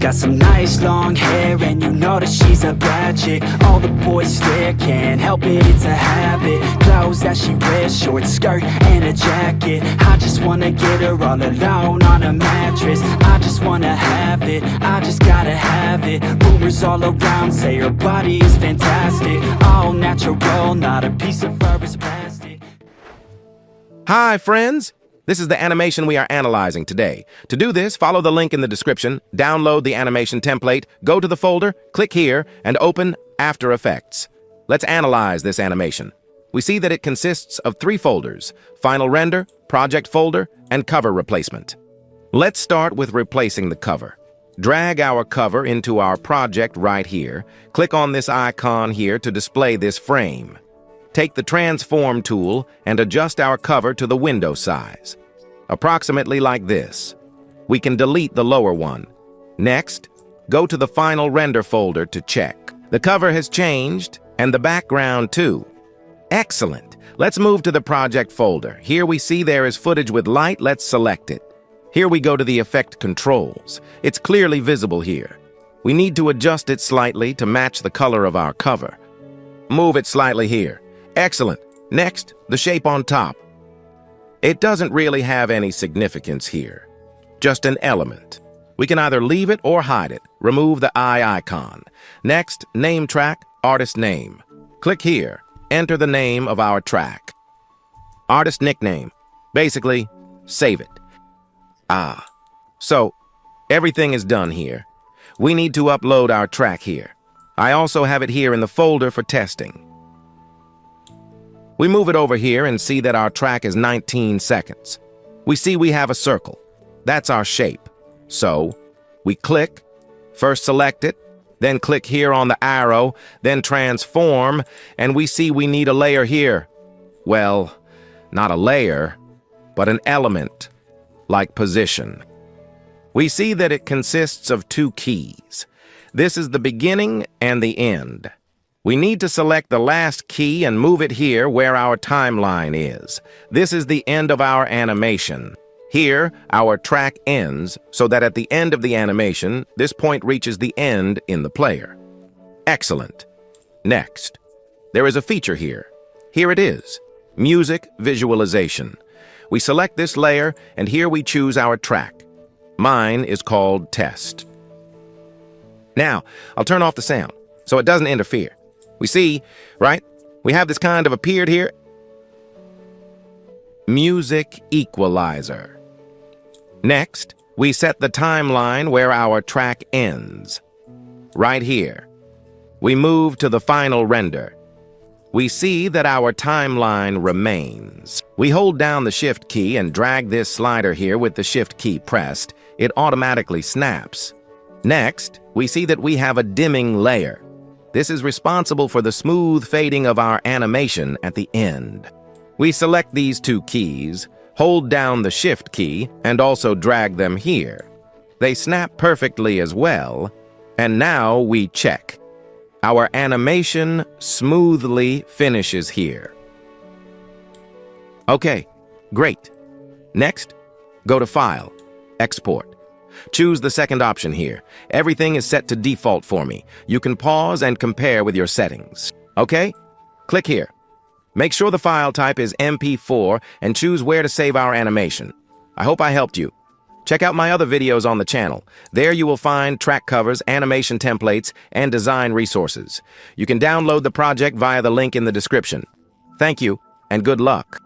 got some nice long hair, and you know that she's a bad chick. All the boys stare, can't help it, it's a habit. Clothes that she wears, short skirt and a jacket. I just wanna get her all alone on a mattress. I just wanna have it, I just gotta have it. Rumors all around say her body is fantastic. All natural, not a piece of fur is plastic. Hi, friends! This is the animation we are analyzing today. To do this, follow the link in the description, download the animation template, go to the folder, click here, and open After Effects. Let's analyze this animation. We see that it consists of 3 folders: Final Render, Project Folder, and Cover Replacement. Let's start with replacing the cover. Drag our cover into our project right here. Click on this icon here to display this frame. Take the Transform tool and adjust our cover to the window size, approximately like this. We can delete the lower one. Next, go to the Final Render folder to check. The cover has changed, and the background too. Excellent! Let's move to the Project folder. Here we see there is footage with light. Let's select it. Here we go to the Effect Controls. It's clearly visible here. We need to adjust it slightly to match the color of our cover. Move it slightly here. Excellent. Next, the shape on top. It doesn't really have any significance here. Just an element. We can either leave it or hide it. Remove the eye icon. Next, name track, artist name. Click here. Enter the name of our track. Artist nickname. Basically, save it. So everything is done here. We need to upload our track here. I also have it here in the folder for testing. We move it over here and see that our track is 19 seconds. We see we have a circle. That's our shape. So we click, first select it, then click here on the arrow, then transform, and we see we need a layer here. Well, not a layer, but an element, like position. We see that it consists of 2 keys. This is the beginning and the end. We need to select the last key and move it here where our timeline is. This is the end of our animation. Here, our track ends, so that at the end of the animation, this point reaches the end in the player. Excellent. Next, there is a feature here. Here it is, Music Visualization. We select this layer, and here we choose our track. Mine is called Test. Now, I'll turn off the sound, so it doesn't interfere. We see, right? We have this kind of appeared here. Music Equalizer. Next, we set the timeline where our track ends. Right here. We move to the Final Render. We see that our timeline remains. We hold down the Shift key and drag this slider here with the Shift key pressed. It automatically snaps. Next, we see that we have a dimming layer. This is responsible for the smooth fading of our animation at the end. We select these 2 keys, hold down the Shift key, and also drag them here. They snap perfectly as well, and now we check. Our animation smoothly finishes here. Okay, great. Next, go to File, Export. Choose the second option here. Everything is set to default for me. You can pause and compare with your settings. Okay? Click here. Make sure the file type is MP4 and choose where to save our animation. I hope I helped you. Check out my other videos on the channel. There you will find track covers, animation templates, and design resources. You can download the project via the link in the description. Thank you, and good luck.